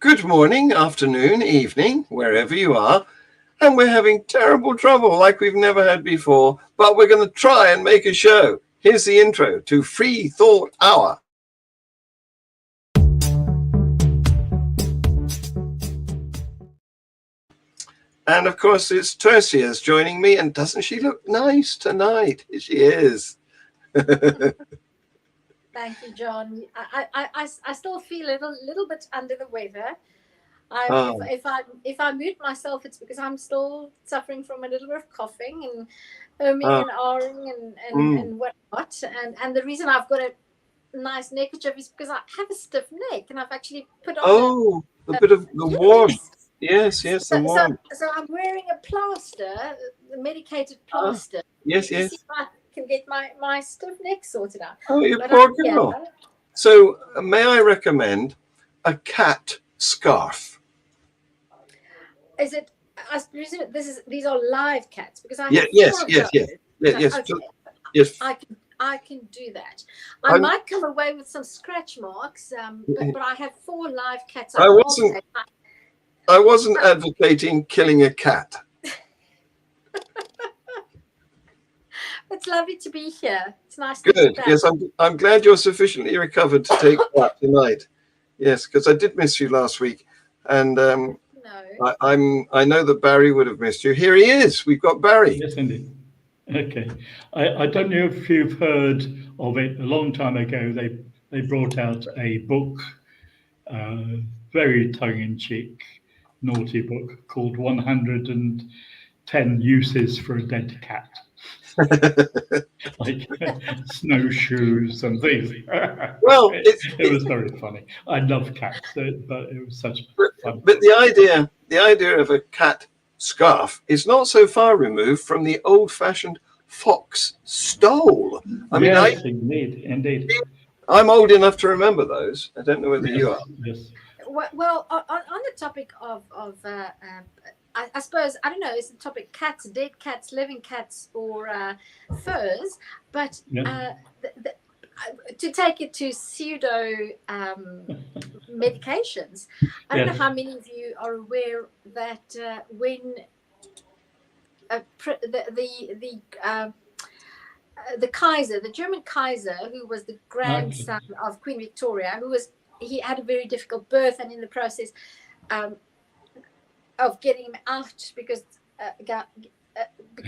Good morning, afternoon, evening, wherever you are. And we're having terrible trouble like we've never had before, but we're going to try and make a show. Here's the intro to Free Thought Hour. And of course, it's Tercia's joining me. And doesn't she look nice tonight? She is. Thank you, John. I still feel a little bit under the weather. If I mute myself, it's because I'm still suffering from a little bit of coughing and humming and ahhing and whatnot. And the reason I've got a nice neckerchief is because I have a stiff neck, and I've actually put on a bit of the warmth. Yes, the warmth. So I'm wearing a plaster, the medicated plaster. Yes. See if I can get my stiff neck sorted out. Oh, you poor girl. Yeah. So may I recommend a cat scarf? Is it? I presume these are live cats because I yes. I can do that. I might come away with some scratch marks, but I have 4 live cats. I wasn't advocating killing a cat. It's lovely to be here. It's nice. Good. Yes, I'm glad you're sufficiently recovered to take part tonight. Yes, because I did miss you last week, and no. I know that Barry would have missed you. Here he is. We've got Barry. Yes, indeed. Okay. I don't know if you've heard of it. A long time ago, they brought out a book, very tongue-in-cheek, naughty book called 110 Uses for a Dead Cat. Like snowshoes and things. Well, it was very funny. I love cats, but it was such fun. But the idea of a cat scarf is not so far removed from the old-fashioned fox stole. Yes, indeed. I'm old enough to remember those. I don't know whether you are. Yes. Well, on the topic of I suppose, I don't know, is the topic cats, dead cats, living cats, or furs? But to take it to pseudo medications, I don't know how many of you are aware that when the Kaiser, the German Kaiser, who was the grandson of Queen Victoria, he had a very difficult birth, and in the process of getting him out because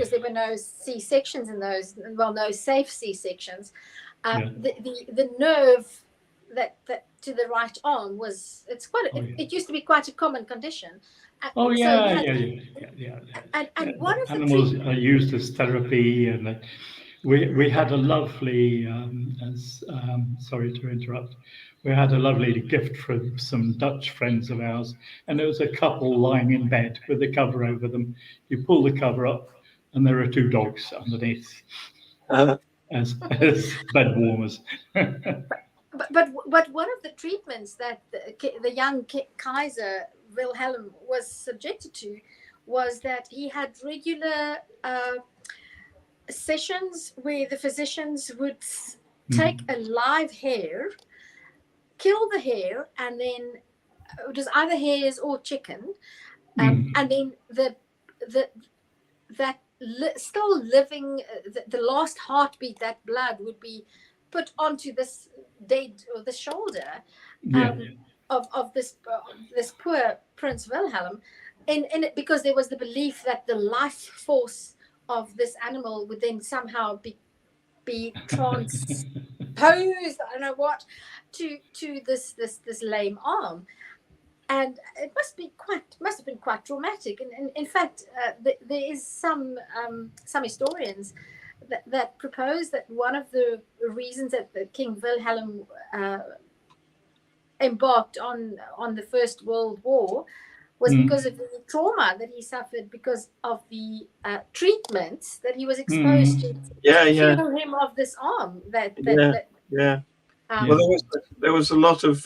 there were no C-sections in those, no safe C-sections. The nerve that to the right arm it used to be quite a common condition. And one of the animals are used as therapy, and we had a lovely sorry to interrupt. We had a lovely gift from some Dutch friends of ours, and there was a couple lying in bed with the cover over them. You pull the cover up, and there are 2 dogs underneath as bed warmers. But one of the treatments that the young Kaiser Wilhelm was subjected to was that he had regular sessions where the physicians would take a live hare, kill the hare, and then it was either hares or chicken, and then still living, the last heartbeat, that blood would be put onto this dead, or the shoulder of this poor Prince Wilhelm, because there was the belief that the life force of this animal would then somehow be transposed, I don't know what, to this lame arm, and it must have been quite traumatic. And in fact, there is some historians that propose that one of the reasons that the King Wilhelm embarked on the First World War was because of the trauma that he suffered because of the treatments that he was exposed to. Heal him of this arm. Well, there was a lot of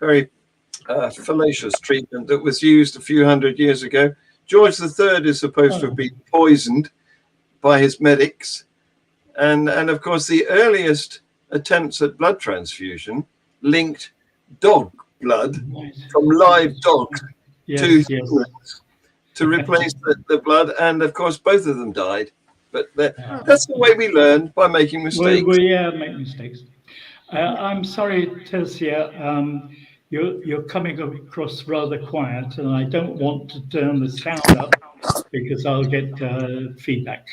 very fallacious treatment that was used a few hundred years ago. George III is supposed to have been poisoned by his medics, and of course the earliest attempts at blood transfusion linked dog blood Right. from live dogs to Yes. humans to replace the blood, and of course both of them died. But Uh, that's the way we learn, by making mistakes. we make mistakes. I'm sorry, Tercia. You're coming across rather quiet, and I don't want to turn the sound up because I'll get feedback.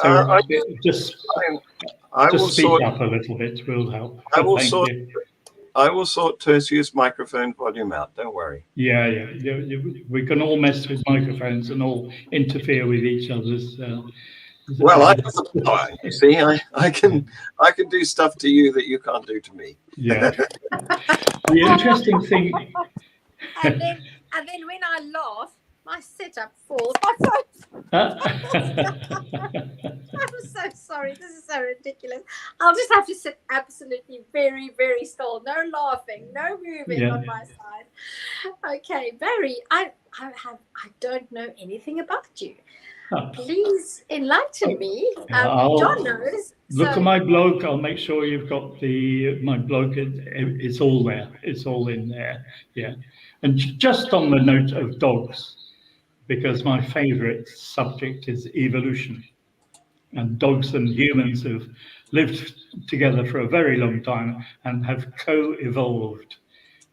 So I, just I will speak sort. up a little bit will help. I will Thank sort. you. I will sort Tertius' microphone volume out. Don't worry. Yeah. We can all mess with microphones and all interfere with each other's. Well, I have the power. You see, I can do stuff to you that you can't do to me. Yeah. The interesting thing. and then when I laugh, my setup falls. I'm so sorry. This is so ridiculous. I'll just have to sit absolutely very, very still. No laughing, no moving on my side. Okay, Barry, I don't know anything about you. Please enlighten me. John knows. Look at my blog. I'll make sure you've got my blog. It's all there. It's all in there. Yeah. And just on the note of dogs, because my favorite subject is evolution. And dogs and humans have lived together for a very long time and have co-evolved.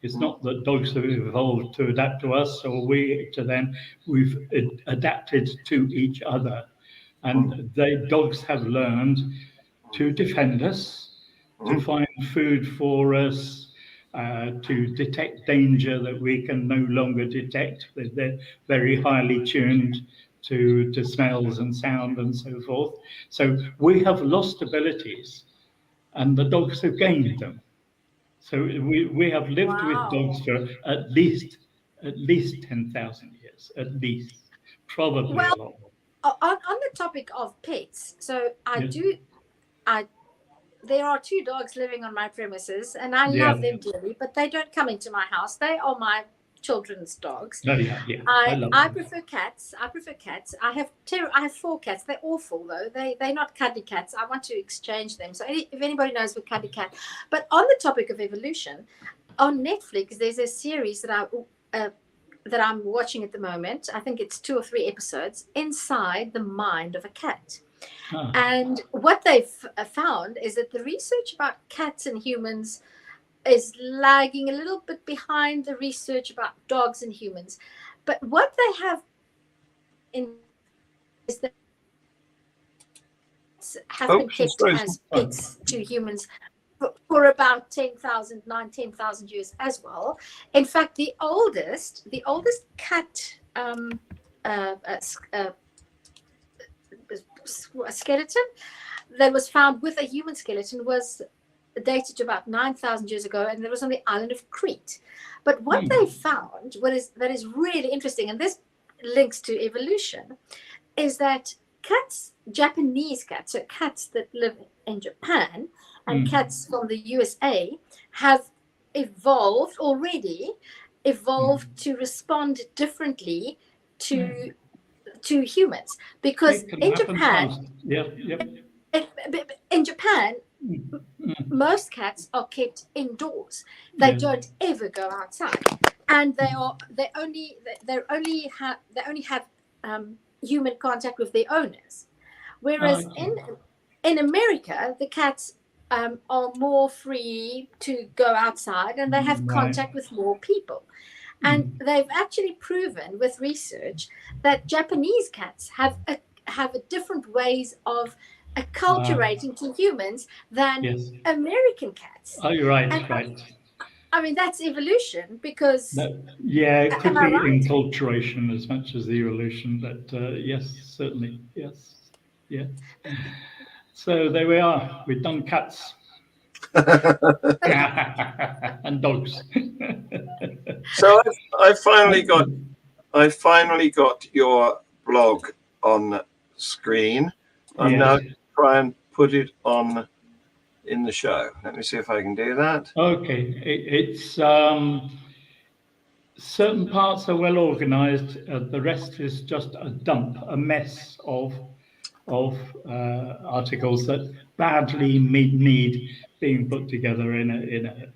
It's not that dogs have evolved to adapt to us or we to them. We've adapted to each other. And dogs have learned to defend us, to find food for us, to detect danger that we can no longer detect. They're very highly tuned to smells and sound and so forth. So we have lost abilities and the dogs have gained them. So we have lived with dogs for at least 10,000 years, at least, probably a lot more. On the topic of pets, so there are 2 dogs living on my premises, and I love them dearly, but they don't come into my house. They are my children's dogs. I prefer cats. I have 4 cats. They're awful though. They're not cuddly cats. I want to exchange them. So if anybody knows a cuddly cat. But on the topic of evolution, on Netflix, there's a series that I'm watching at the moment. I think it's 2 or 3 episodes, Inside the Mind of a Cat. And what they've found is that the research about cats and humans is lagging a little bit behind the research about dogs and humans. But what they have is that have been kept as pets to humans for about 9,000 years as well. In fact, the oldest cat skeleton that was found with a human skeleton was dated to about 9,000 years ago, and it was on the island of Crete. But what they found, that is really interesting, and this links to evolution, is that cats, Japanese cats, so cats that live in Japan, and cats from the USA have already evolved to respond differently to humans, because in Japan, most cats are kept indoors. They don't ever go outside, and they only have human contact with their owners. Whereas in America, the cats are more free to go outside, and they have contact with more people. And they've actually proven with research that Japanese cats have a different ways of acculturating to humans than American cats. Oh, you're right. I mean, that's evolution, because it could be enculturation as much as the evolution, but yes, certainly, yes. So there we are. We've done cats. And dogs. So I finally got your blog on screen. I'm now going to try and put it on in the show. Let me see if I can do that. Okay, it's certain parts are well organized. The rest is just a mess of articles that badly need being put together in a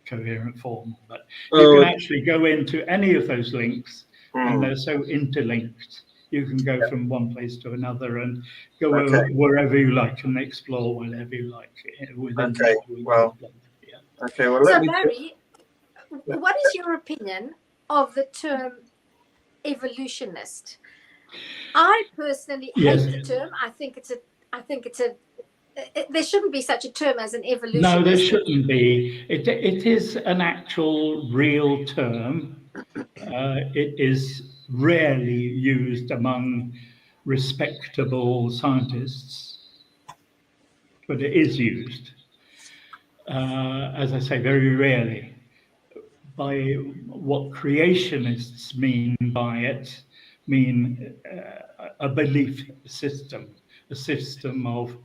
coherent form. But you Oh, can actually go into any of those links, and they're so interlinked. You can go from one place to another and go wherever you like and explore whatever you like within okay. Well, the link. Yeah. okay. Well, So, Barry, what is your opinion of the term evolutionist? I personally Yes. hate the term. I think it's a there shouldn't be such a term as an evolutionist. No, there shouldn't be. It is an actual real term. It is rarely used among respectable scientists, but it is used. As I say, very rarely. By what creationists mean by it, mean a belief system, a system of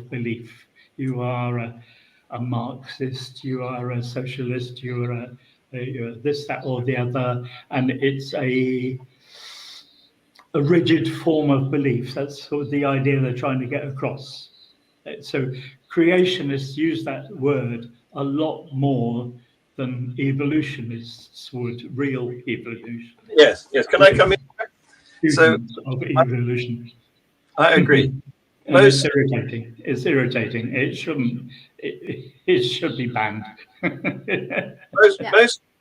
belief. You are a Marxist, you are a socialist, you're this, that, or the other, and it's a rigid form of belief. That's sort of the idea they're trying to get across. So creationists use that word a lot more than evolutionists would, real evolution. yes. Can I come in? So, of evolution. I agree. And it's irritating. It's irritating. It shouldn't. It should be banned.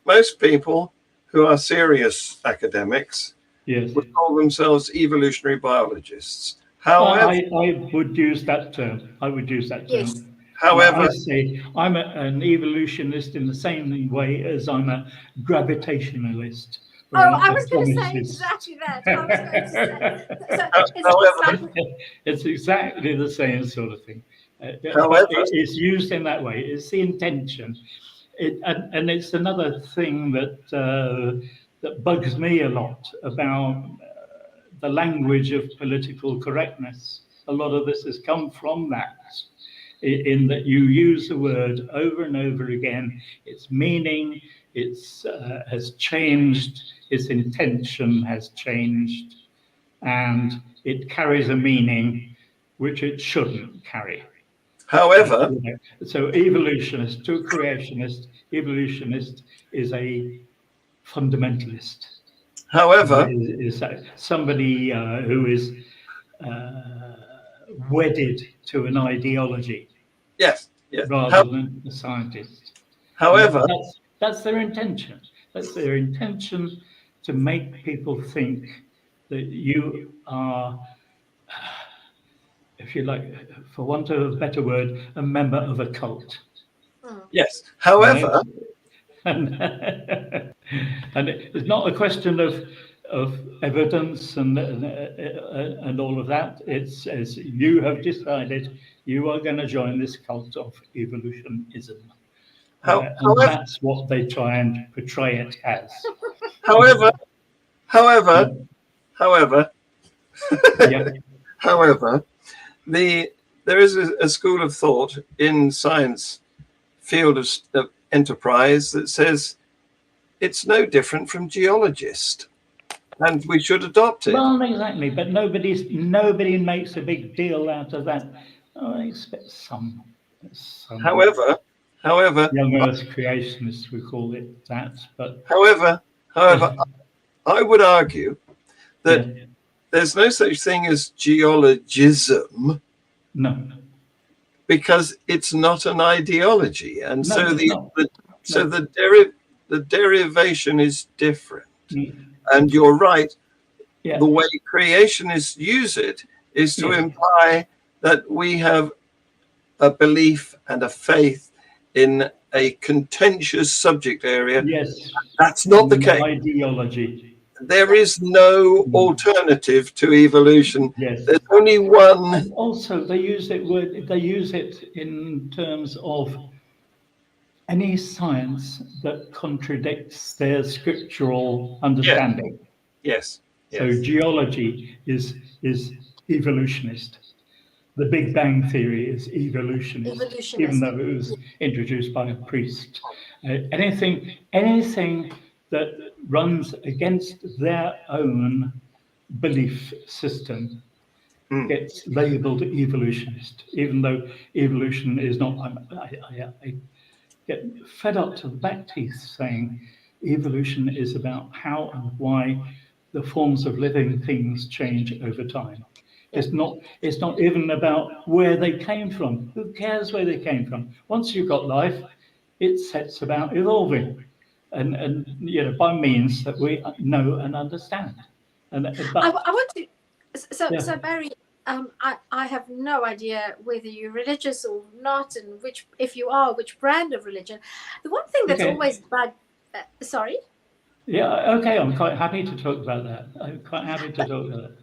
most people who are serious academics Yes. would call themselves evolutionary biologists. However, I would use that term. I would use that term. Yes. However, I say I'm an evolutionist in the same way as I'm a gravitationalist. Oh, I was going to say exactly that. I was going to say. So it's exactly the same sort of thing. However, it's used in that way. It's the intention. And it's another thing that bugs me a lot about the language of political correctness. A lot of this has come from that, in that you use the word over and over again. Its meaning has changed, its intention has changed, and it carries a meaning which it shouldn't carry. However, so evolutionist to creationist, evolutionist is a fundamentalist. However, is somebody who is wedded to an ideology. Yes. Rather than a scientist. However, that's their intention. That's their intention, to make people think that you are, if you like, for want of a better word, a member of a cult. Yes. However, and it's not a question of evidence and all of that. It's as you have decided you are going to join this cult of evolutionism. And that's what they try and portray it as. However, there is a school of thought in science field of enterprise that says it's no different from geologist, and we should adopt it. Well, exactly, but nobody makes a big deal out of that. I expect some However, young Earth creationists we call it that, but however, I would argue that there's no such thing as geologism. No. Because it's not an ideology, and so the derivation is different. And you're right. Yeah. The way creationists use it is to imply that we have a belief and a faith in a contentious subject area. Yes. That's not the case. Ideology. There is no alternative to evolution. Yes. There's only one. And also, they use it in terms of any science that contradicts their scriptural understanding. Yes. So geology is evolutionist. The Big Bang Theory is evolutionist, even though it was introduced by a priest. Anything that runs against their own belief system gets labeled evolutionist, even though evolution is not. get fed up to the back teeth saying evolution is about how and why the forms of living things change over time. It's not even about where they came from. Who cares where they came from? Once you've got life, it sets about evolving, and by means that we know and understand. And I want to. Yeah. So Barry, I have no idea whether you're religious or not, and if you are, which brand of religion. The one thing that's always sorry. Yeah. Okay. I'm quite happy to talk about that. I'm quite happy to talk about that.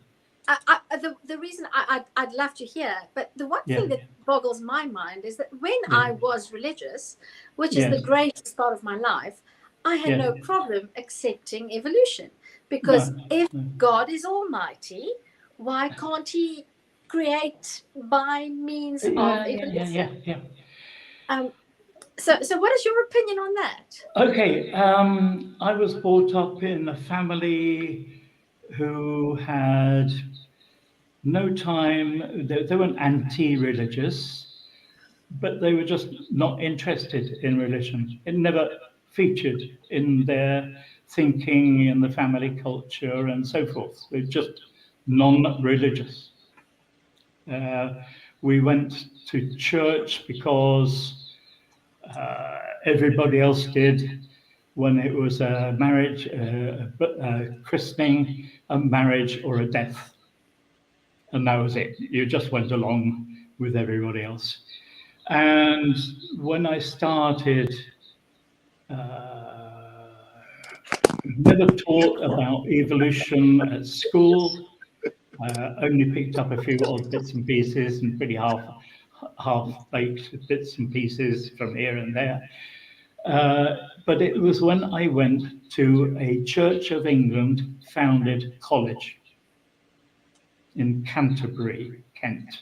The reason I'd love to hear, but the one thing that boggles my mind is that when I was religious, which is the greatest part of my life, I had no problem accepting evolution, because if God is almighty, why can't he create by means of evolution? So what is your opinion on that? Okay, I was brought up in a family who had no time. They weren't anti-religious, but they were just not interested in religion. It never featured in their thinking, in the family culture, and so forth. They're just non-religious. We went to church because everybody else did when it was a marriage, a christening, a marriage, or a death. And that was it. You just went along with everybody else. And when I started, never taught about evolution at school. Only picked up a few odd bits and pieces and pretty half-baked bits and pieces from here and there. But it was when I went to a Church of England founded college in Canterbury, Kent,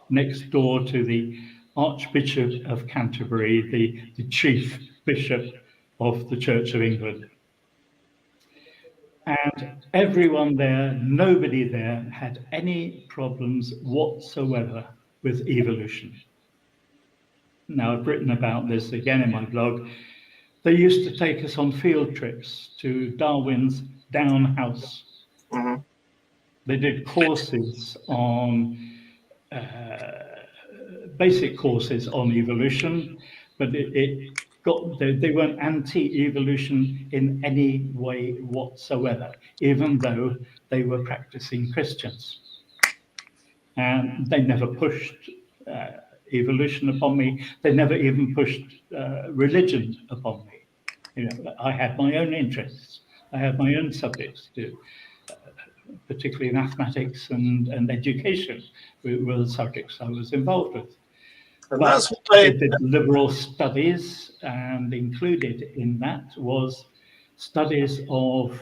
next door to the Archbishop of Canterbury, the chief bishop of the Church of England. And everyone there, nobody there had any problems whatsoever with evolution. Now, I've written about this again in my blog. They used to take us on field trips to Darwin's Down House. Mm-hmm. They did courses on, basic courses on evolution, but they weren't anti-evolution in any way whatsoever, even though they were practicing Christians. And they never pushed evolution upon me. They never even pushed religion upon me. I had my own interests. I had my own subjects to, particularly mathematics and education were the subjects I was involved with. And that's I did liberal studies, and included in that was studies of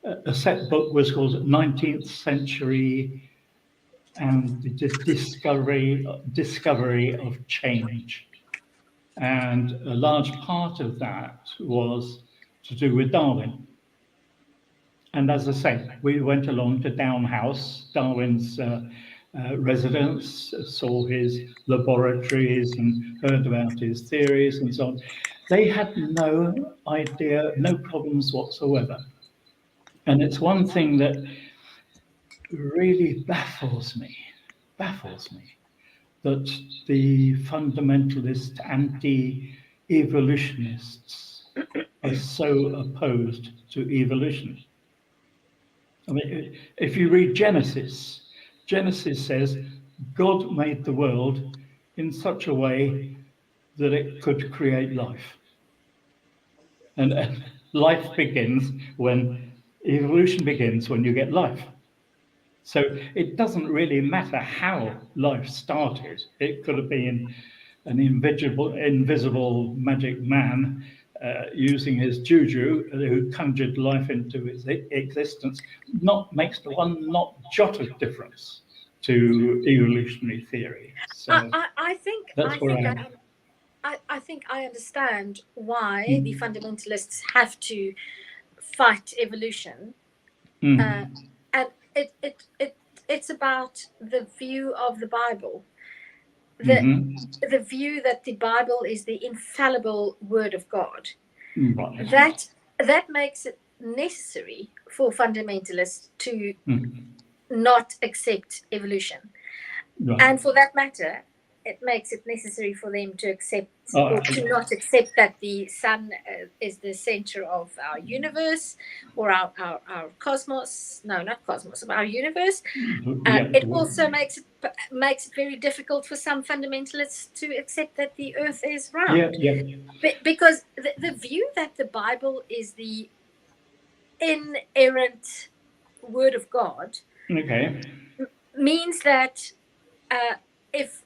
a set book was called 19th Century and the discovery of change. And a large part of that was to do with Darwin. And as I say, we went along to Down House, Darwin's residence, saw his laboratories and heard about his theories and so on. They had no idea, no problems whatsoever. And it's one thing that really baffles me, that the fundamentalist anti-evolutionists are so opposed to evolution. I mean, if you read Genesis, Genesis says God made the world in such a way that it could create life. And life begins when evolution begins, when you get life. So it doesn't really matter how life started. It could have been an invisible magic man using his juju who conjured life into its existence. Makes the one not jot of difference to evolutionary theory. So I think I understand why the fundamentalists have to fight evolution, and it's about the view of the Bible. the view that the Bible is the infallible Word of God, Right. that makes it necessary for fundamentalists to not accept evolution. Right. And for that matter, it makes it necessary for them to accept or to not accept that the sun is the center of our universe or our cosmos. No, not cosmos, of our universe. It also makes it very difficult for some fundamentalists to accept that the earth is round. Because the view that the Bible is the inerrant Word of God means that if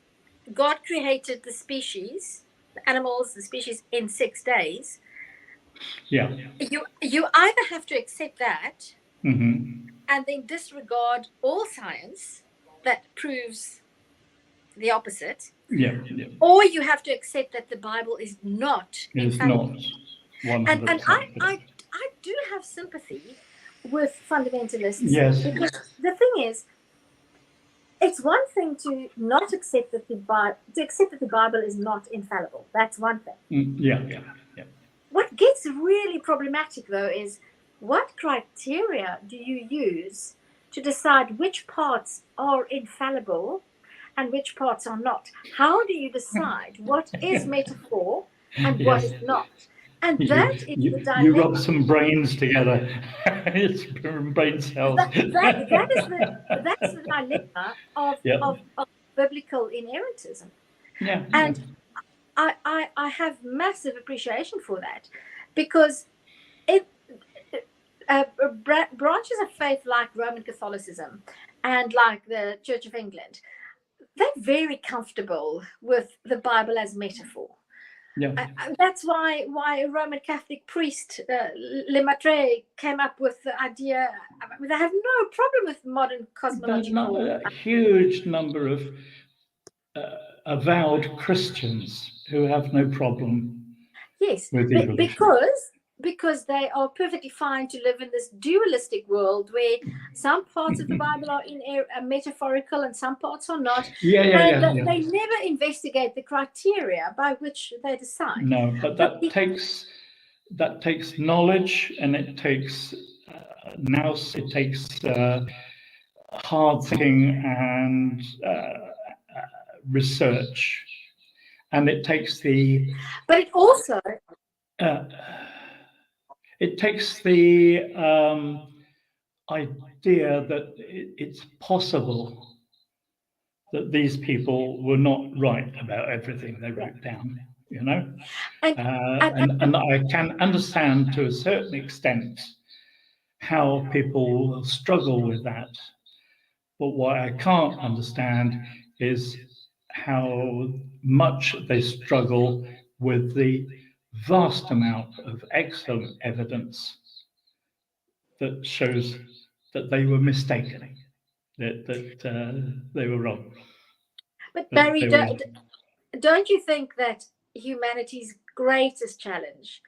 God created the species, the animals, the species in 6 days, you either have to accept that and then disregard all science that proves the opposite, or you have to accept that the Bible is not infallible. And I do have sympathy with fundamentalists. Yes. Because the thing is, it's one thing to not accept that the Bible is not infallible. That's one thing. What gets really problematic, though, is what criteria do you use to decide which parts are infallible and which parts are not? How do you decide what is metaphor and what is not? And that is the dilemma. You rub some brains together. It's brain cells. That's the dilemma of biblical inerrantism. And I have massive appreciation for that, because branches of faith like Roman Catholicism and like the Church of England, they're very comfortable with the Bible as metaphor. That's why a Roman Catholic priest, Lemaitre, came up with the idea. They have no problem with modern cosmological. A huge number of avowed Christians who have no problem. Yes, with because they are perfectly fine to live in this dualistic world where some parts of the Bible are metaphorical and some parts are not. They never investigate the criteria by which they decide. No, but that takes knowledge, and it takes hard thinking and research, and it takes the. But it also. It takes the idea that it's possible that these people were not right about everything they wrote down, you know? And I can understand to a certain extent how people struggle with that. But what I can't understand is how much they struggle with the vast amount of excellent evidence that shows that they were mistaken, that they were wrong. But Barry, don't you think that humanity's greatest challenge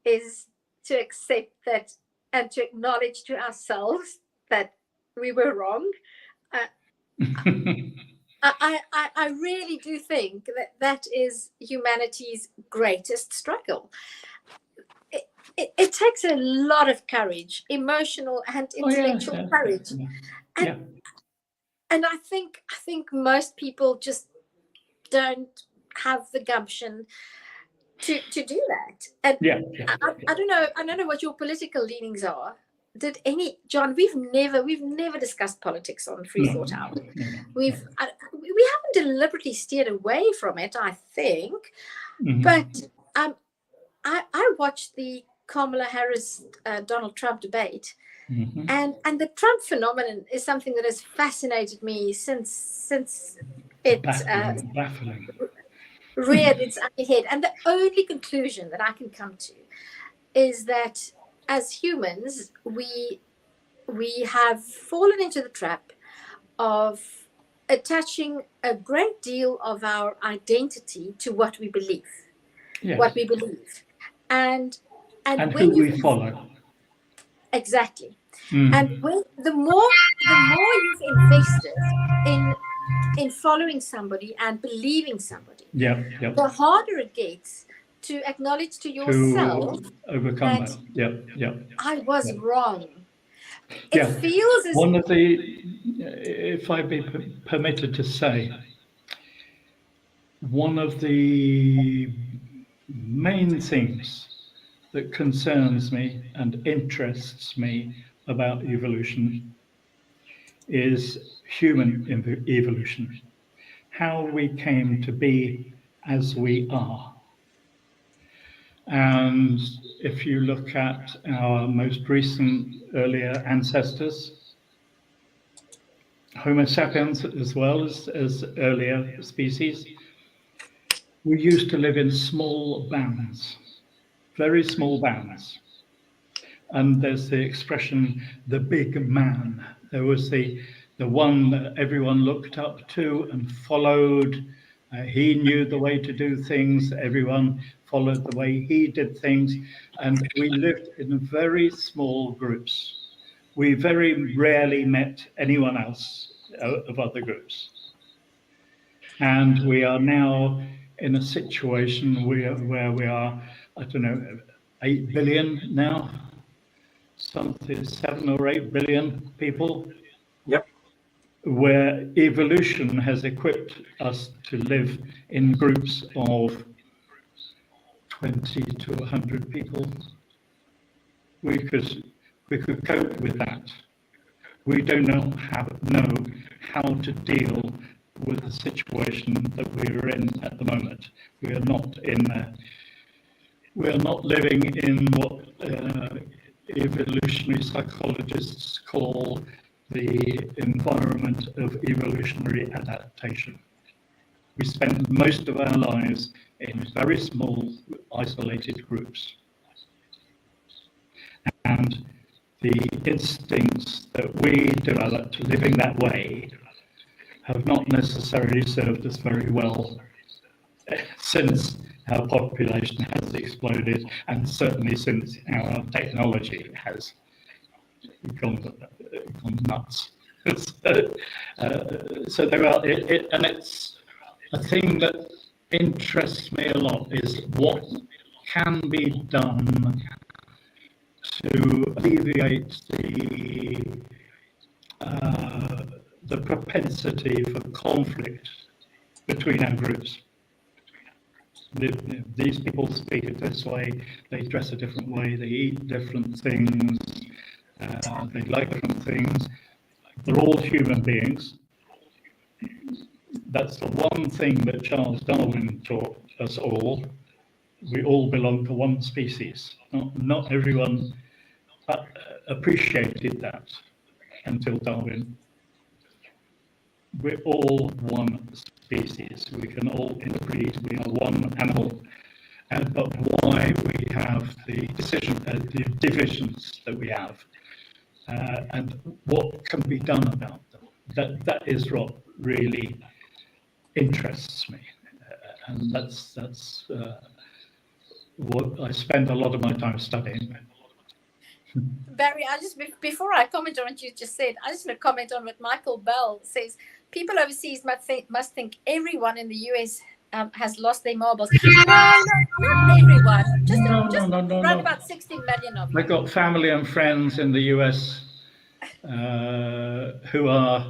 is to accept that and to acknowledge to ourselves that we were wrong? I really do think that is humanity's greatest struggle. It takes a lot of courage, emotional and intellectual courage. And I think most people just don't have the gumption to do that. And I don't know what your political leanings are. John, we've never discussed politics on Free Thought Hour. We haven't deliberately steered away from it, I think. But I watched the Kamala Harris Donald Trump debate, and the Trump phenomenon is something that has fascinated me since it baffling. reared its ugly head. And the only conclusion that I can come to is that as humans, we have fallen into the trap of attaching a great deal of our identity to what we believe, and who we follow. Exactly. And the more you've invested in in following somebody and believing somebody. Yeah, yeah. The harder it gets to acknowledge to yourself To overcome that. Yeah, yeah. I was wrong. It Yeah. feels as One of the, if I be permitted to say, one of the main things that concerns me and interests me about evolution is human evolution, how we came to be as we are. And if you look at our most recent earlier ancestors, Homo sapiens as well as earlier species, we used to live in small bands, very small bands. And there's the expression, the big man. There was the one that everyone looked up to and followed. He knew the way to do things. Everyone followed the way he did things. And we lived in very small groups. We very rarely met anyone else of other groups. And we are now in a situation where we are, I don't know, 8 billion now, something 7 or 8 billion people. Yep. Where evolution has equipped us to live in groups of 20 to 100 people. We could cope with that. We don't know how to deal with the situation that we're in at the moment. We are not living in what evolutionary psychologists call the environment of evolutionary adaptation. We spend most of our lives in very small, isolated groups. And the instincts that we developed living that way have not necessarily served us very well since our population has exploded, and certainly since our technology has gone nuts. So there are, and it's a thing that interests me a lot is what can be done to alleviate the propensity for conflict between our groups. These people speak it this way, they dress a different way, they eat different things, they like different things. They're all human beings. That's the one thing that Charles Darwin taught us all. We all belong to one species. Not everyone appreciated that until Darwin. We're all one species. We can all interbreed. We are one animal. But why we have the divisions that we have, and what can be done about them. That is what really interests me, and that's what I spend a lot of my time studying. Barry, I just before I comment on what you just said, I just want to comment on what Michael Bell says. People overseas must think everyone in the US has lost their marbles. No, not everyone. Just around about 60 million of you. I've got family and friends in the US who are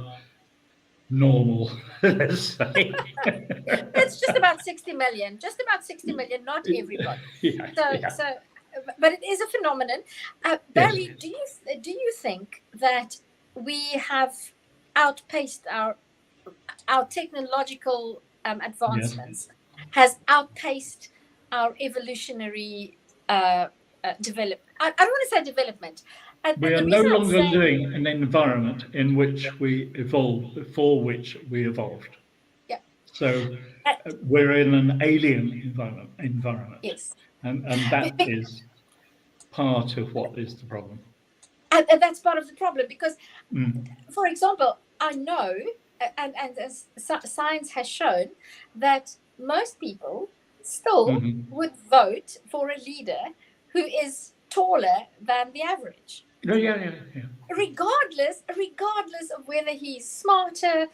normal, let's say. It's just about 60 million. Just about 60 million, not everybody. So, but it is a phenomenon. Barry, yes. Do you think that we have outpaced our technological advancements, has outpaced our evolutionary development? I don't want to say development. We are no longer living in an environment in which we evolved, for which we evolved. Yeah. So we're in an alien environment. Yes. And that is part of what is the problem. And that's part of the problem because, for example, I know, and as science has shown, that most people still would vote for a leader who is taller than the average. Yeah. Regardless of whether he's smarter,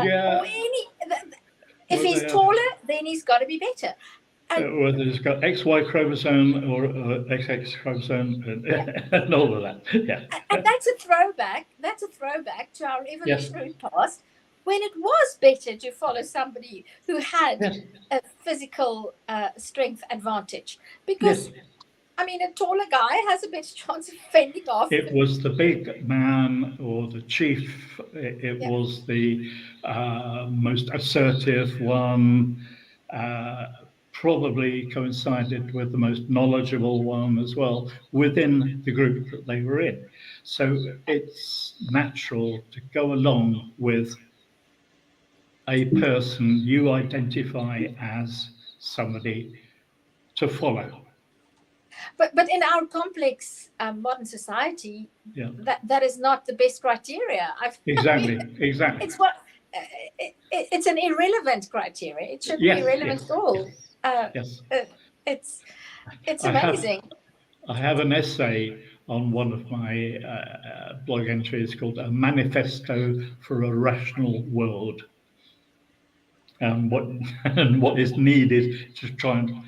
Yeah. Or if Well, he's taller, then he's got to be better. Whether it's got XY chromosome or XX chromosome and all of that. Yeah. And that's a throwback. That's a throwback to our Yes. evolutionary past, when it was better to follow somebody who had Yes. a physical strength advantage. Because, Yes. I mean, a taller guy has a better chance of fending off. It was the big man or the chief. It Yeah. was the most assertive one. Probably coincided with the most knowledgeable one as well within the group that they were in. So it's natural to go along with a person you identify as somebody to follow. But in our complex modern society, Yeah, that is not the best criteria. exactly. It's what it's an irrelevant criteria. It shouldn't be relevant at all. Yes. It's amazing. I have an essay on one of my blog entries called "A Manifesto for a Rational World," and what is needed to try and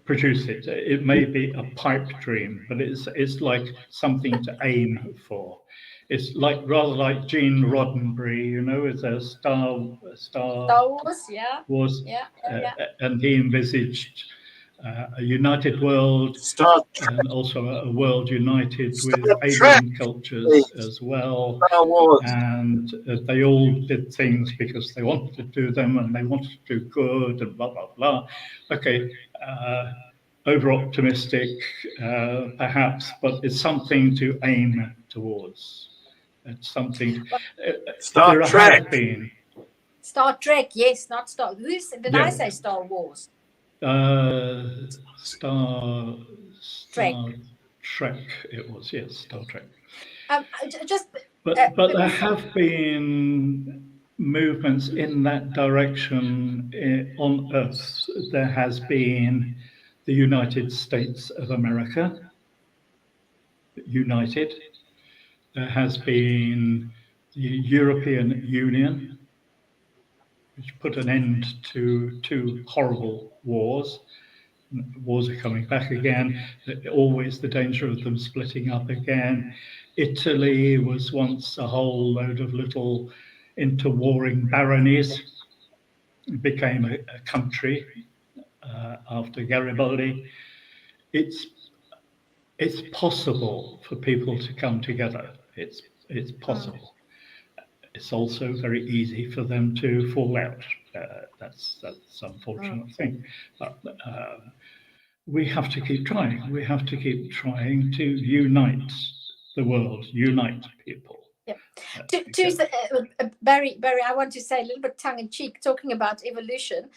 produce it. It may be a pipe dream, but it's like something to aim for. It's like rather like Gene Roddenberry, you know, it's a Star Wars, yeah. Wars, Yeah. and he envisaged a united world, Star Trek. and also a world united Star with Trek, alien cultures please. as well. Star Wars. And they all did things because they wanted to do them and they wanted to do good and blah, blah, blah. Okay, over optimistic perhaps, but it's something to aim towards. It's something. Star there Trek. have been. Star Trek, yes, not Star. Did I say Star Wars? Star Trek. Trek. It was, yes, Star Trek. But there have been movements in that direction on Earth. There has been the United States of America, united. There has been the European Union, which put an end to two horrible wars. Wars are coming back again. Always the danger of them splitting up again. Italy was once a whole load of little interwarring baronies. It became a country after Garibaldi. It's possible for people to come together. It's possible. It's also very easy for them to fall out. That's unfortunate thing. But we have to keep trying. We have to keep trying to unite the world, unite people. Yeah. Barry, I want to say a little bit tongue in cheek, talking about evolution.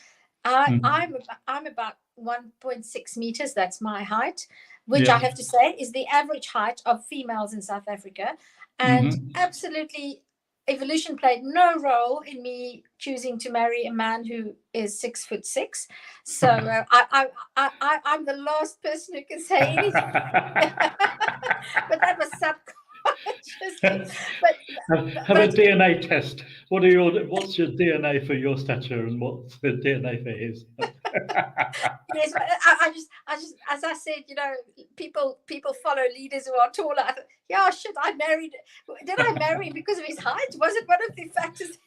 I'm about 1.6 meters. That's my height, which I have to say is the average height of females in South Africa, and absolutely. Evolution played no role in me choosing to marry a man who is 6'6". So I'm the last person who can say anything. But that was subconscious. Have a DNA test. What's your DNA for your stature, and what's the DNA for his? Yes, I just, as I said, you know, people follow leaders who are taller. I thought, yeah, shit, did I marry because of his height? Was it one of the factors?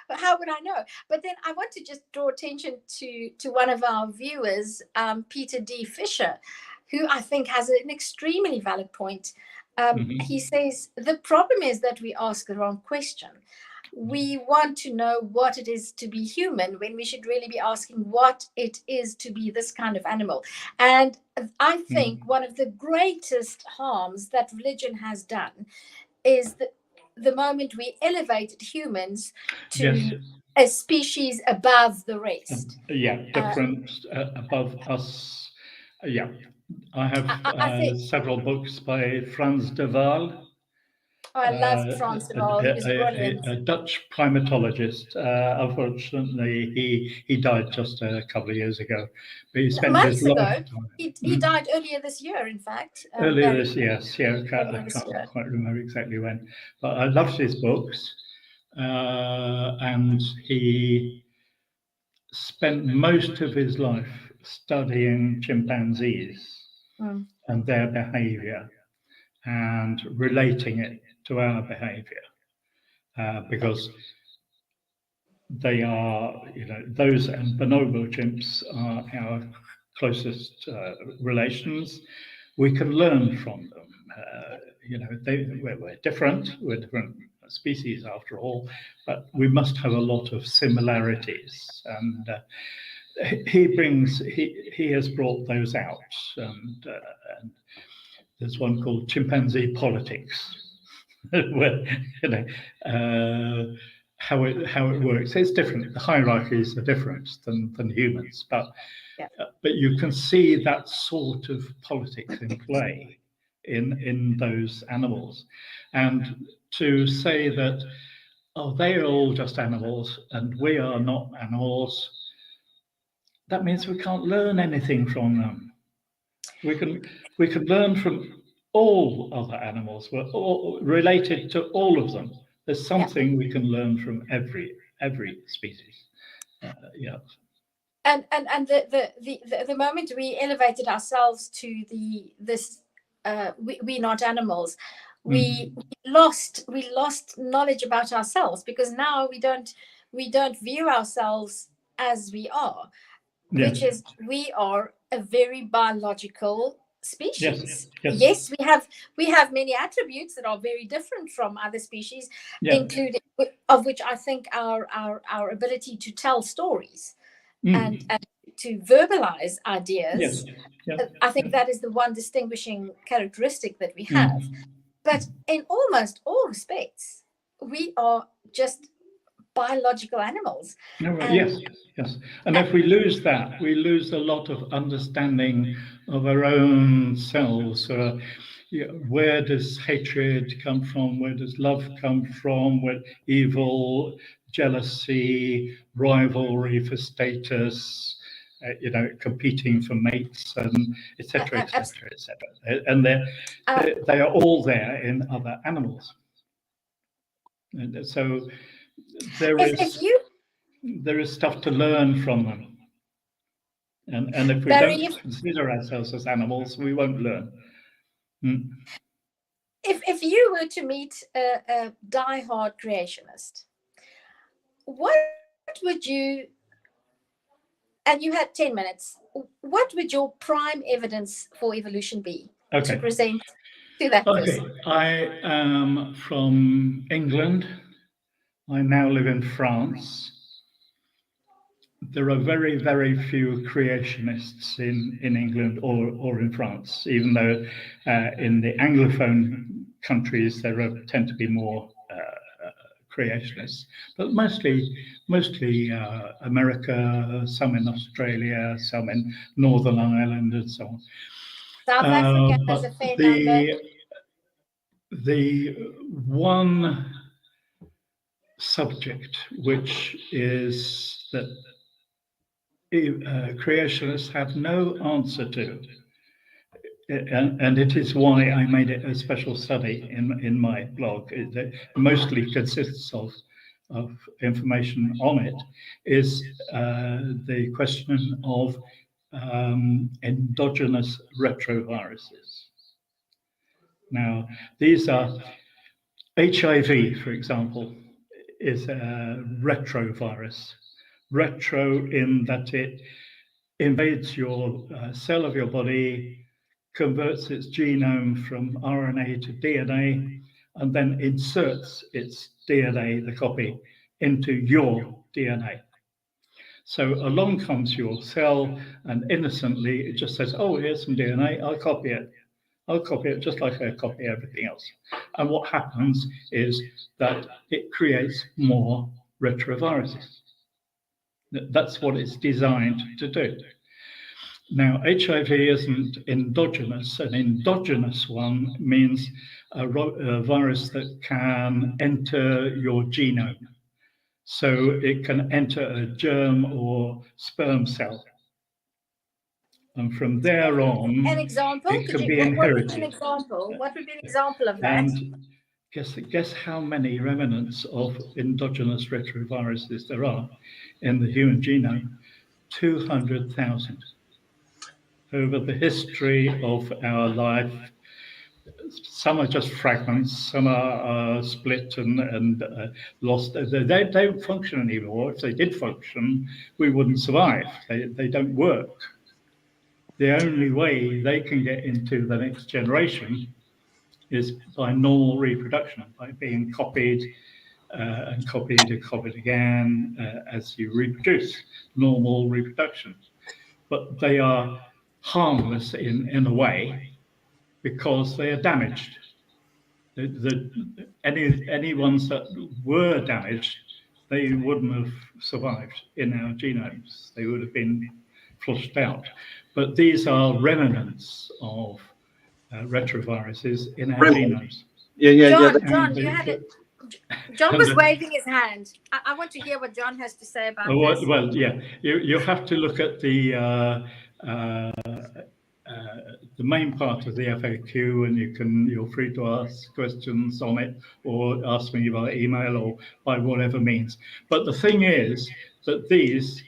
How would I know? But then I want to just draw attention to one of our viewers, Peter D. Fisher, who I think has an extremely valid point. He says, the problem is that we ask the wrong question. We want to know what it is to be human when we should really be asking what it is to be this kind of animal. And I think one of the greatest harms that religion has done is that the moment we elevated humans to a species above the rest. Different, above us. I have several books by Frans de Waal. I loved Frans de Waal. He was brilliant. A Dutch primatologist. Unfortunately, he died just a couple of years ago. But he spent his lifetime. He died earlier this year, in fact. Earlier this year, I can't quite remember exactly when. But I loved his books. and he spent most of his life studying chimpanzees and their behavior and relating it to our behavior, because they are, those and bonobo chimps are our closest relations. We can learn from them. We're different. We're different species after all, but we must have a lot of similarities. And he has brought those out. And there's one called Chimpanzee Politics, where how it works. It's different. The hierarchies are different than humans, but you can see that sort of politics in play in those animals. And to say that, oh, they are all just animals and we are not animals, that means we can't learn anything from them. We can learn from all other animals. We're all related to all of them. There's something we can learn from every species. And the moment we elevated ourselves to this we're not animals, we lost knowledge about ourselves, because now we don't view ourselves as we are, which is we are a very biological species. Yes, we have many attributes that are very different from other species, including of which I think our ability to tell stories and to verbalize ideas. I think that is the one distinguishing characteristic that we have. But in almost all respects, we are just biological animals. Yes. And if we lose that, we lose a lot of understanding of our own selves. Where does hatred come from? Where does love come from? Where evil, jealousy, rivalry for status, competing for mates, and etc. And they are all there in other animals. And so there is stuff to learn from them. And if we don't consider ourselves as animals, we won't learn. If you were to meet a die-hard creationist, what would you, and you had 10 minutes, what would your prime evidence for evolution be to present to that person? I am from England. I now live in France. There are very, very few creationists in England or in France, even though in the Anglophone countries there tend to be more creationists, but mostly America, some in Australia, some in Northern Ireland, and so on. South Africa has a fair number. The one subject which is that creationists have no answer to, and it is why I made it a special study in my blog. It mostly consists of information on it, is the question of endogenous retroviruses. Now, these are HIV, for example, is a retrovirus. Retro in that it invades your cell of your body, converts its genome from RNA to DNA, and then inserts its DNA, the copy, into your DNA. So along comes your cell, and innocently it just says, oh, here's some DNA, I'll copy it. I'll copy it just like I copy everything else. And what happens is that it creates more retroviruses. That's what it's designed to do. Now, HIV isn't endogenous. An endogenous one means a virus that can enter your genome. So it can enter a germ or sperm cell. And from there on, an example? it can be inherited. What would be an example of that? Guess how many remnants of endogenous retroviruses there are in the human genome? 200,000. Over the history of our life, some are just fragments, some are split and lost. They don't function anymore. If they did function, we wouldn't survive. They don't work. The only way they can get into the next generation is by normal reproduction, by being copied and copied and copied again as you reproduce, normal reproduction. But they are harmless in a way because they are damaged. Any ones that were damaged, they wouldn't have survived in our genomes. They would have been flushed out. But these are remnants of retroviruses in our genomes. John, you had it. John was waving his hand. I want to hear what John has to say about this. Well, yeah, you have to look at the main part of the FAQ, and you're free to ask questions on it or ask me by email or by whatever means. But the thing is that these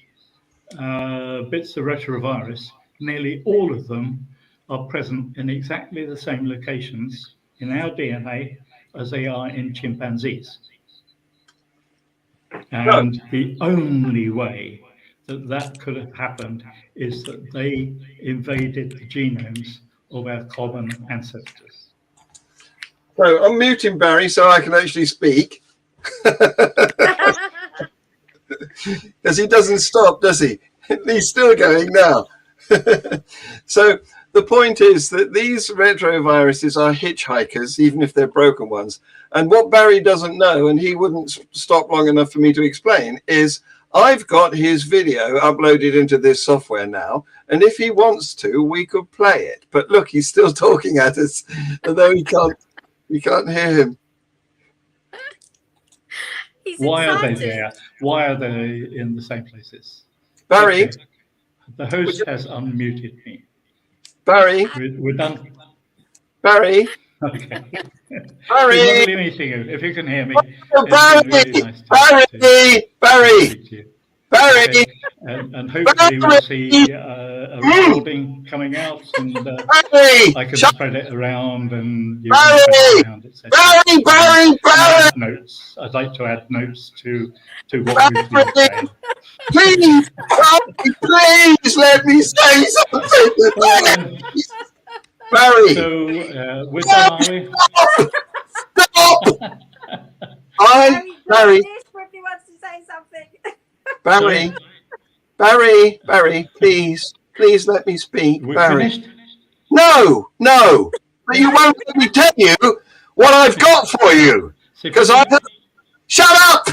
bits of retrovirus, nearly all of them are present in exactly the same locations in our DNA as they are in chimpanzees. And the only way that could have happened is that they invaded the genomes of our common ancestors. So I'm muting Barry so I can actually speak. Because he doesn't stop, does he? He's still going now. So the point is that these retroviruses are hitchhikers, even if they're broken ones. And what Barry doesn't know, and he wouldn't stop long enough for me to explain, is I've got his video uploaded into this software now. And if he wants to, we could play it. But look, he's still talking at us, although we can't hear him. Why are they there? Why are they in the same places? Barry? Okay. The host has unmuted me. Barry? We're done. Barry? Okay. Barry! Lovely meeting you. If you can hear me. Oh, Barry! Really nice Barry! Barry! Okay. And hopefully we'll see a recording coming out, and I can spread it around, and you can spread it around, etc. Barry! Notes. I'd like to add notes to what we've been saying. Please let me say something. Barry. So, with that, Stop! Barry. He wants to say something. Barry, please let me speak. We're Barry. finished? No. But you won't let me tell you what I've got for you. Because shut up!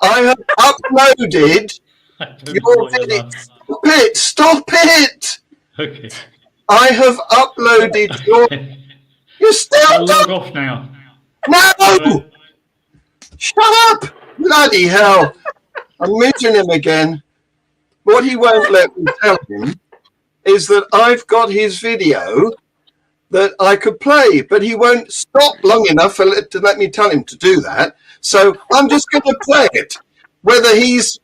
I have uploaded your video. Stop it! Okay. I have uploaded your. You're still. I'll log off now. No! Shut up! Bloody hell! I'm muting him again. What he won't let me tell him is that I've got his video that I could play, but he won't stop long enough to let me tell him to do that. So I'm just going to play it, whether he's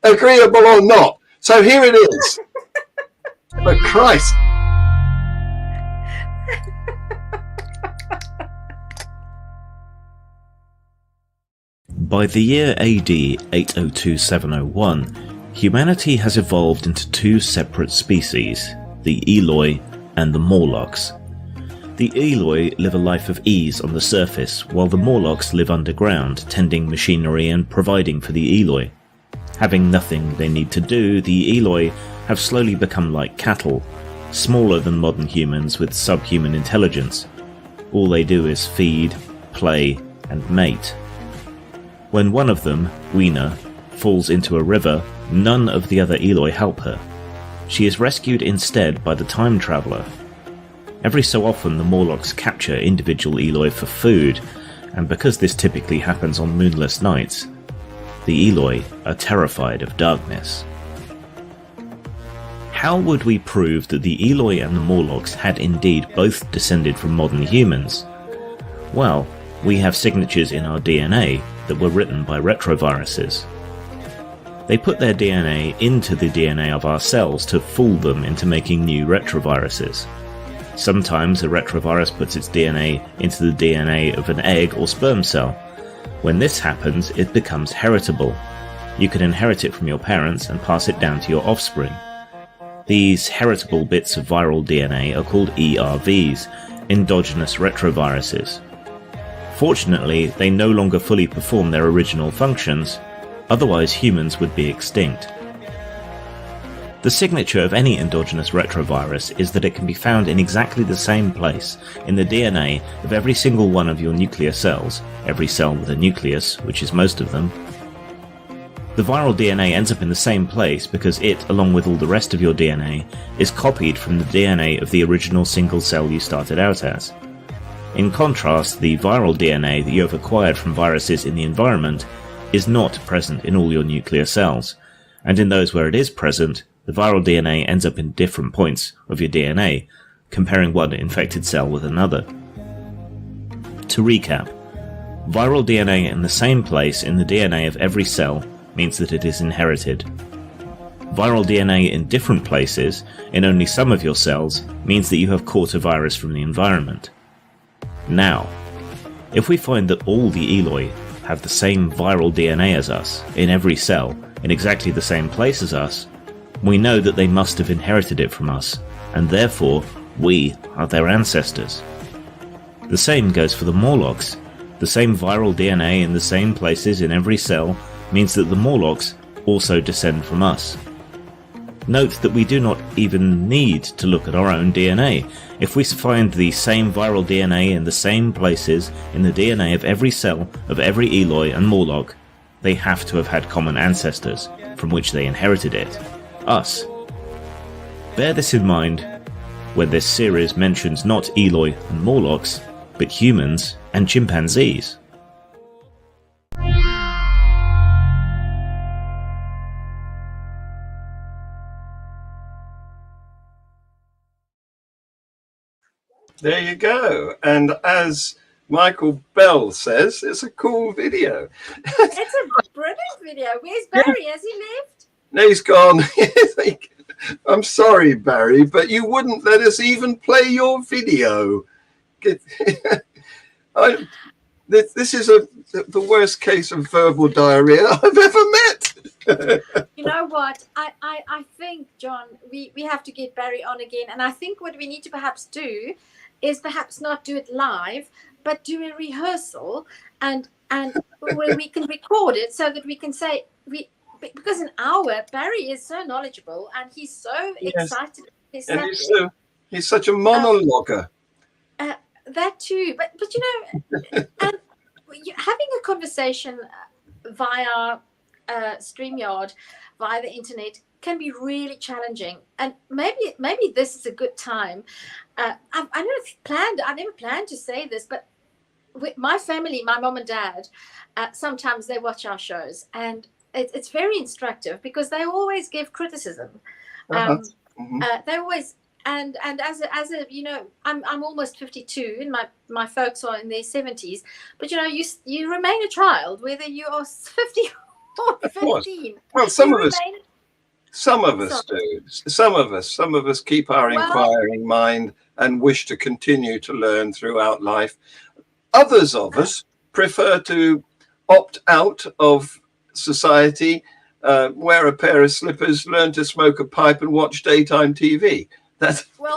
agreeable or not. So here it is. For Christ. By the year AD 802-701, humanity has evolved into two separate species, the Eloi and the Morlocks. The Eloi live a life of ease on the surface, while the Morlocks live underground, tending machinery and providing for the Eloi. Having nothing they need to do, the Eloi have slowly become like cattle, smaller than modern humans with subhuman intelligence. All they do is feed, play, and mate. When one of them, Weena, falls into a river, none of the other Eloi help her. She is rescued instead by the Time Traveller. Every so often the Morlocks capture individual Eloi for food, and because this typically happens on moonless nights, the Eloi are terrified of darkness. How would we prove that the Eloi and the Morlocks had indeed both descended from modern humans? Well, we have signatures in our DNA that were written by retroviruses. They put their DNA into the DNA of our cells to fool them into making new retroviruses. Sometimes a retrovirus puts its DNA into the DNA of an egg or sperm cell. When this happens, it becomes heritable. You can inherit it from your parents and pass it down to your offspring. These heritable bits of viral DNA are called ERVs, endogenous retroviruses. Fortunately, they no longer fully perform their original functions, otherwise humans would be extinct. The signature of any endogenous retrovirus is that it can be found in exactly the same place in the DNA of every single one of your nuclear cells, every cell with a nucleus, which is most of them. The viral DNA ends up in the same place because it, along with all the rest of your DNA, is copied from the DNA of the original single cell you started out as. In contrast, the viral DNA that you have acquired from viruses in the environment is not present in all your nuclear cells, and in those where it is present, the viral DNA ends up in different points of your DNA, comparing one infected cell with another. To recap, viral DNA in the same place in the DNA of every cell means that it is inherited. Viral DNA in different places, in only some of your cells, means that you have caught a virus from the environment. Now, if we find that all the Eloi have the same viral DNA as us, in every cell, in exactly the same place as us, we know that they must have inherited it from us, and therefore, we are their ancestors. The same goes for the Morlocks. The same viral DNA in the same places in every cell means that the Morlocks also descend from us. Note that we do not even need to look at our own DNA. If we find the same viral DNA in the same places in the DNA of every cell of every Eloi and Morlock, they have to have had common ancestors, from which they inherited it. Us. Bear this in mind when this series mentions not Eloi and Morlocks, but humans and chimpanzees. There you go. And as Michael Bell says, it's a cool video. It's a brilliant video. Where's Barry? Has he left? No, he's gone. I'm sorry, Barry, but you wouldn't let us even play your video. This is the worst case of verbal diarrhea I've ever met. You know what? I think, John, we have to get Barry on again. And I think what we need to perhaps do is perhaps not do it live, but do a rehearsal and where we can record it so that we can say, because in Barry is so knowledgeable and he's so excited. And he's such a monologuer. That too. But you know, and having a conversation via StreamYard, via the internet, can be really challenging. And maybe this is a good time. I never planned to say this, but with my family, my mom and dad, sometimes they watch our shows, and it's very instructive because they always give criticism. They always and as a you know, I'm almost 52, and my folks are in their 70s. But you know, you remain a child whether you are 50 or 15. Well, some of us do. Some of us keep our inquiring mind and wish to continue to learn throughout life. Others of us prefer to opt out of society, wear a pair of slippers, learn to smoke a pipe, and watch daytime TV.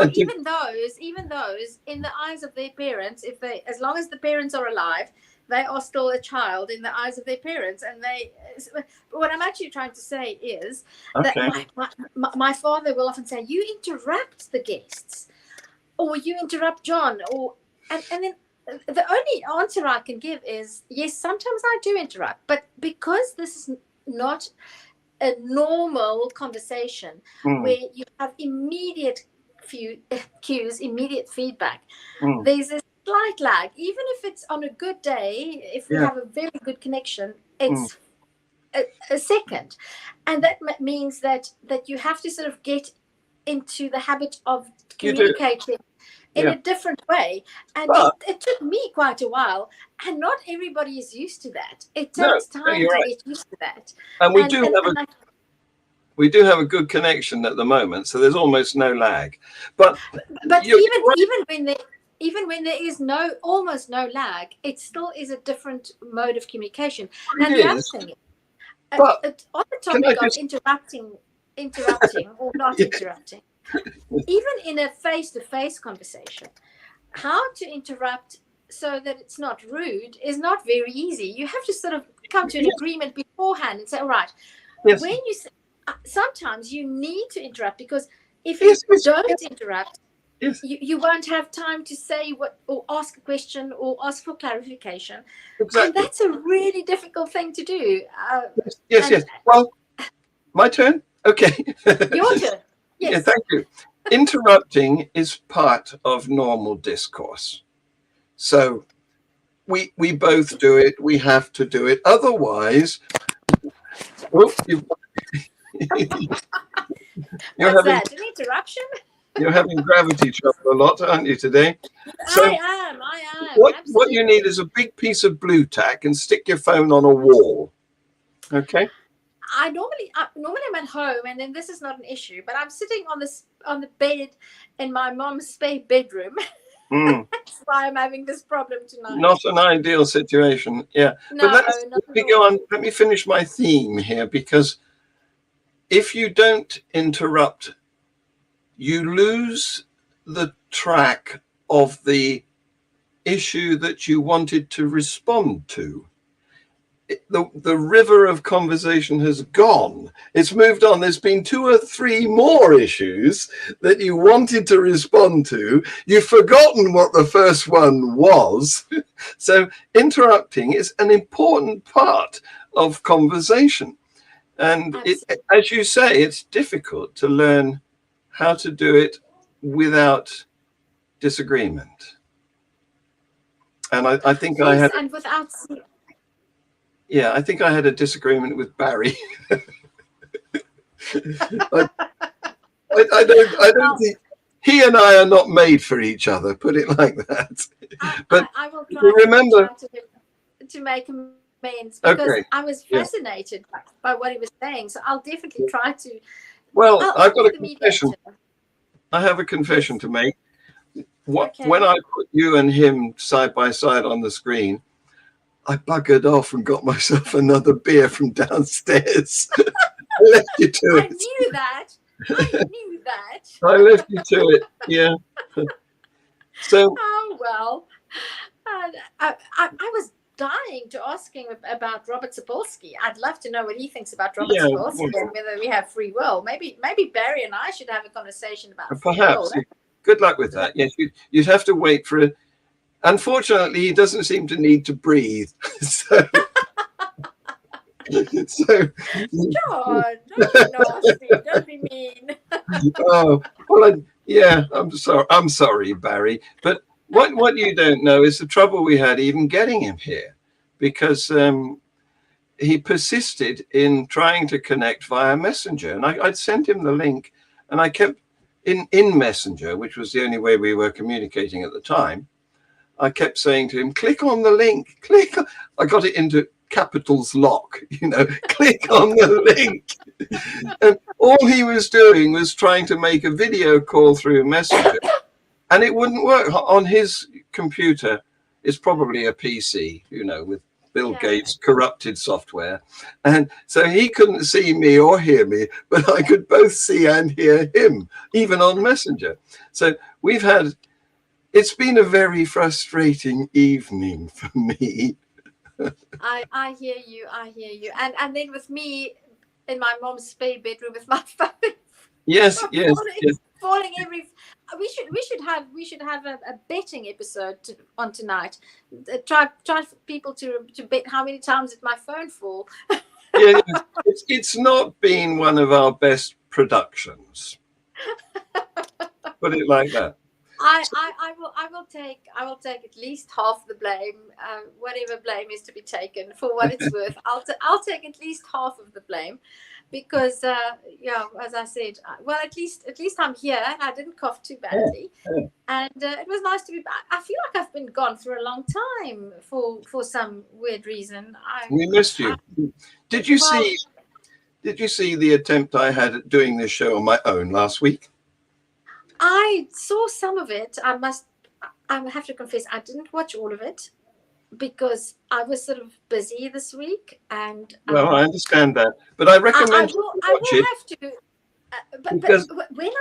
Even those, in the eyes of their parents, as long as the parents are alive, they are still a child in the eyes of their parents. And what I'm actually trying to say is that my father will often say, "You interrupt the guests, or you interrupt John," and then the only answer I can give is, yes, sometimes I do interrupt, but because this is not a normal conversation where you have immediate cues, immediate feedback, there's a slight lag. Even if it's on a good day, if we have a very good connection, it's a second, and that means that you have to sort of get into the habit of communicating in a different way. And it took me quite a while, and not everybody is used to that. It takes time to get used to that. And we do have a good connection at the moment, so there's almost no lag. But even when there is almost no lag, it still is a different mode of communication. And the other thing is, on the topic of interrupting or not interrupting, even in a face-to-face conversation, how to interrupt so that it's not rude is not very easy. You have to sort of come to an agreement beforehand and say, all right, when you say, sometimes you need to interrupt, because if you don't interrupt, you won't have time to say or ask a question or ask for clarification. Exactly. And that's a really difficult thing to do. Yes. Well, my turn? Okay. Your turn. Yes. Yeah, thank you. Interrupting is part of normal discourse. So we both do it. We have to do it. Otherwise, What's that? An interruption? You're having gravity trouble a lot, aren't you, today? So I am. What you need is a big piece of blue tack and stick your phone on a wall. Okay? I normally I'm at home, and then this is not an issue, but I'm sitting on the bed in my mom's spare bedroom. That's why I'm having this problem tonight. Not an ideal situation. Yeah. No, but let me go on. Let me finish my theme here, because if you don't interrupt, you lose the track of the issue that you wanted to respond to. The river of conversation has gone. It's moved on. There's been 2 or 3 more issues that you wanted to respond to. You've forgotten what the first one was. So interrupting is an important part of conversation. And as you say, it's difficult to learn how to do it without disagreement. And I think I had... And without... Yeah, I think I had a disagreement with Barry. I don't think he and I are not made for each other. Put it like that. But I will try remember to make amends, because I was fascinated by what he was saying. So I'll definitely try to. Well, I've got a confession. I have a confession to make. When I put you and him side by side on the screen, I buggered off and got myself another beer from downstairs. I left you to it. I knew that. I left you to it. Yeah. So. Oh well. I was dying to ask him about Robert Sapolsky. I'd love to know what he thinks about Robert Sapolsky and whether we have free will. Maybe Barry and I should have a conversation about free will. Good luck with that. Yes, you'd have to wait for it. Unfortunately, he doesn't seem to need to breathe. So John, don't be nasty. Don't be mean. Oh, well, I'm sorry, Barry. But what you don't know is the trouble we had even getting him here, because he persisted in trying to connect via Messenger, and I'd sent him the link, and I kept in Messenger, which was the only way we were communicating at the time. I kept saying to him, click on the link, click. I got it into capitals lock, click on the link. And all he was doing was trying to make a video call through Messenger, and it wouldn't work on his computer. It's probably a PC, with Bill Gates' corrupted software. And so he couldn't see me or hear me, but I could both see and hear him, even on Messenger. So it's been a very frustrating evening for me. I hear you. And then with me in my mom's spare bedroom with my phone. Yes. Falling every. We should have a betting episode on tonight. Try for people to bet how many times did my phone fall. Yeah, it's not been one of our best productions. Put it like that. I will take at least half the blame, whatever blame is to be taken for what it's worth. I'll take at least half of the blame, because as I said, well, at least I'm here and I didn't cough too badly, and it was nice to be back. I feel like I've been gone for a long time for some weird reason. We missed you. Did you see the attempt I had at doing this show on my own last week? I saw some of it. I have to confess, I didn't watch all of it because I was sort of busy this week. And well, I understand that, but I recommend you watch it. Have to. But when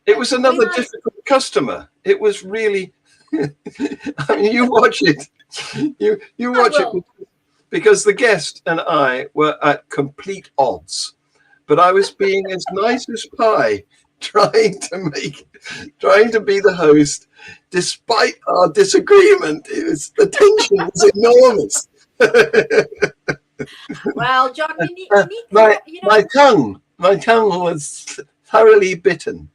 it was another difficult customer. It was really. I mean, you watch it. You watch it because the guest and I were at complete odds, but I was being as nice as pie, trying to be the host, despite our disagreement. The tension was enormous. Well, John, we need my tongue was thoroughly bitten.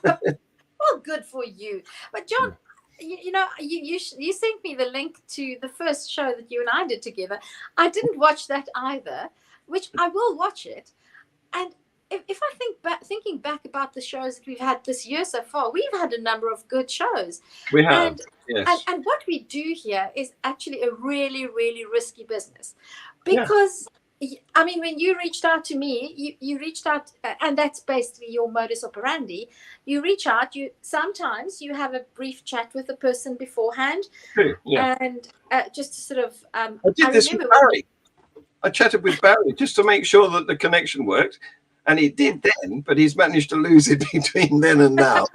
Well, good for you. But John, you sent me the link to the first show that you and I did together. I didn't watch that either, which I will watch it. And if I thinking back about the shows that we've had this year so far, we've had a number of good shows. We have, yes. And what we do here is actually a really, really risky business, because I mean, when you reached out to me, you reached out, and that's basically your modus operandi. You reach out. Sometimes you have a brief chat with the person beforehand, and just to sort of. I did this with Barry. I chatted with Barry just to make sure that the connection worked, and he did then, but he's managed to lose it between then and now.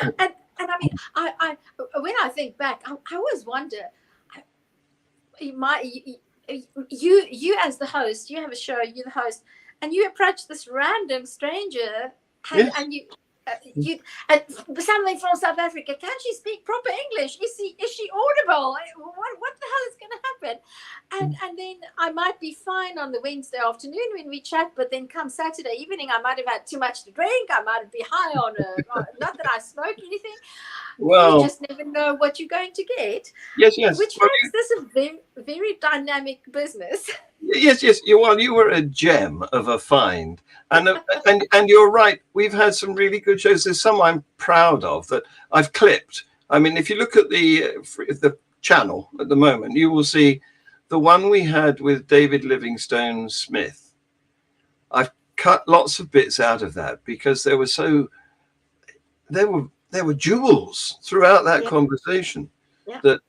and I mean, I when I think back, I always wonder, you as the host, you have a show, you're the host, and you approach this random stranger, and you and somebody from South Africa, can she speak proper English? Is she audible? What the hell is going to happen? And then I might be fine on the Wednesday afternoon when we chat, but then come Saturday evening, I might have had too much to drink. I might be high on not that I smoke anything. Well, you just never know what you're going to get. Yes. Which makes this a very, very dynamic business. Yes. You were a gem of a find, and you're right. We've had some really good shows. There's some I'm proud of that I've clipped. I mean, if you look at the channel at the moment, you will see the one we had with David Livingstone Smith. I've cut lots of bits out of that because there were jewels throughout that conversation that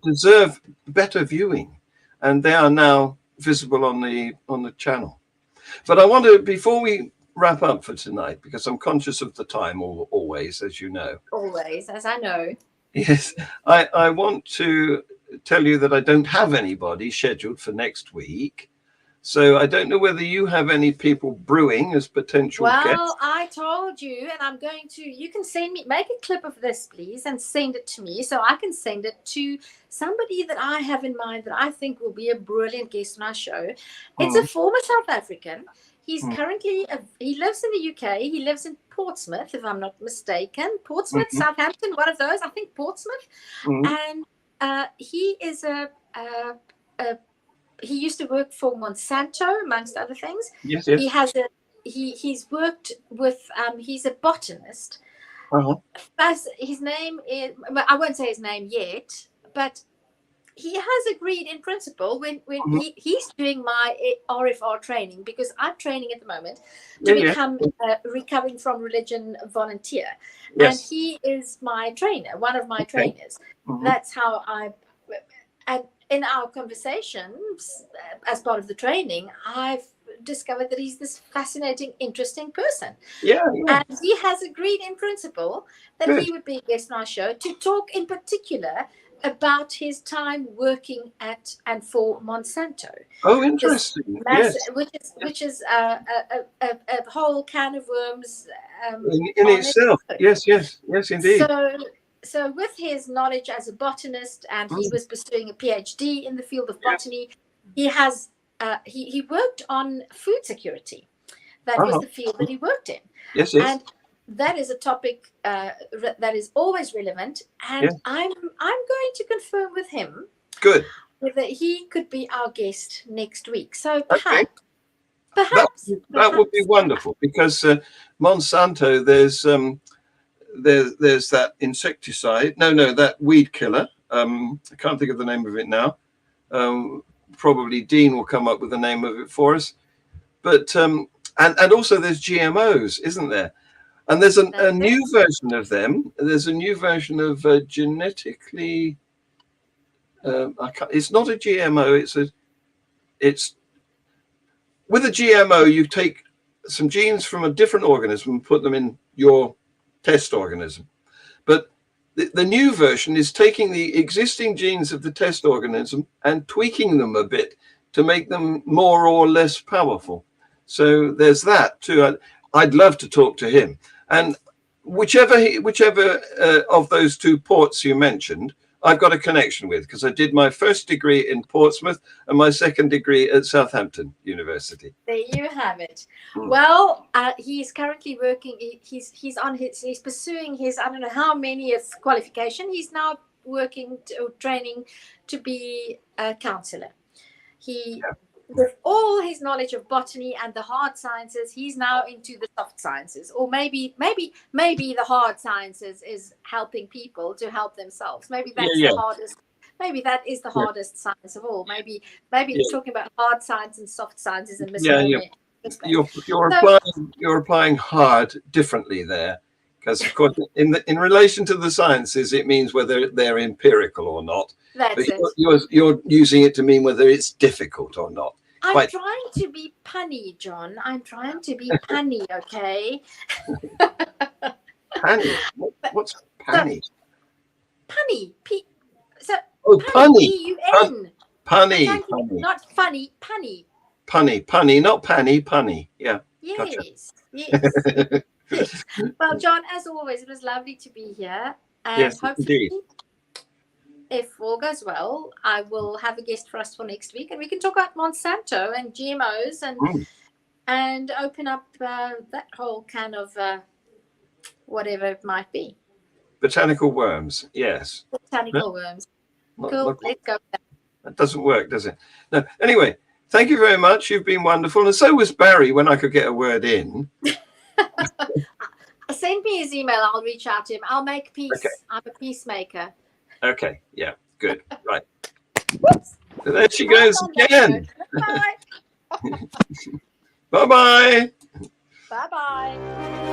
deserve better viewing, and they are now visible on the channel. But I want to, before we wrap up for tonight, because I'm conscious of the time always, as you know. Always, as I know. Yes, I want to tell you that I don't have anybody scheduled for next week. So I don't know whether you have any people brewing as potential guests. Well, I told you, and I'm going to, you can make a clip of this, please, and send it to me so I can send it to somebody that I have in mind that I think will be a brilliant guest on our show. It's a former South African. He's currently, he lives in the UK. He lives in Portsmouth, if I'm not mistaken. Portsmouth, Southampton, one of those, I think Portsmouth. And he is he used to work for Monsanto, amongst other things. Yes. He's worked with, he's a botanist. His name is, I won't say his name yet, but he has agreed in principle when he's doing my RFR training, because I'm training at the moment to become a recovering from religion volunteer. And he is my trainer, one of my trainers. That's how and in our conversations as part of the training, I've discovered that he's this fascinating, interesting person. And he has agreed in principle that he would be a guest on our show to talk in particular about his time working at and for Monsanto. Oh, interesting. Which is a whole can of worms in itself. Yes, indeed. So with his knowledge as a botanist, and he was pursuing a PhD in the field of botany, he has he worked on food security. That was the field that he worked in. Yes. that is a topic that is always relevant, and Yeah. I'm going to confirm with him Good. whether he could be our guest next week. So Okay. perhaps That would be wonderful, because Monsanto, there's that insecticide. No, that weed killer. I can't think of the name of it now. Probably Dean will come up with the name of it for us. But and also there's GMOs, isn't there? And there's a new version of them. There's a new version of genetically. It's not a GMO. It's with a GMO. You take some genes from a different organism and put them in your test organism. But the new version is taking the existing genes of the test organism and tweaking them a bit to make them more or less powerful. So there's that too. I'd love to talk to him. And whichever of those two ports you mentioned, I've got a connection with, because I did my first degree in Portsmouth and my second degree at Southampton University. There you have it. Well, he's currently working. He's pursuing his, I don't know how many qualification. He's now working training to be a counselor. With all his knowledge of botany and the hard sciences, he's now into the soft sciences. Or maybe the hard sciences is helping people to help themselves. Maybe that's the hardest. Maybe that is the hardest science of all. Maybe it's talking about hard science and soft sciences and miscellaneous. You're applying hard differently there, because of course in relation to the sciences, it means whether they're empirical or not. That's but it. You're using it to mean whether it's difficult or not. I'm trying to be punny, John. I'm trying to be punny, okay? Punny? What's punny? Punny. Punny. P-U-N. Punny. Not funny, punny. Punny, not panny, punny. Yeah. Yes, gotcha. yes. Well, John, as always, it was lovely to be here. And yes, hopefully, indeed. if all goes well, I will have a guest for us for next week, and we can talk about Monsanto and GMOs and open up that whole kind of whatever it might be. Botanical worms, yes. Botanical worms. Cool. Let's go. That doesn't work, does it? No. Anyway, thank you very much. You've been wonderful, and so was Barry when I could get a word in. Send me his email. I'll reach out to him. I'll make peace. Okay. I'm a peacemaker. Okay. Yeah. Good. Right. So there she goes again. Bye. Bye-bye. Bye-bye.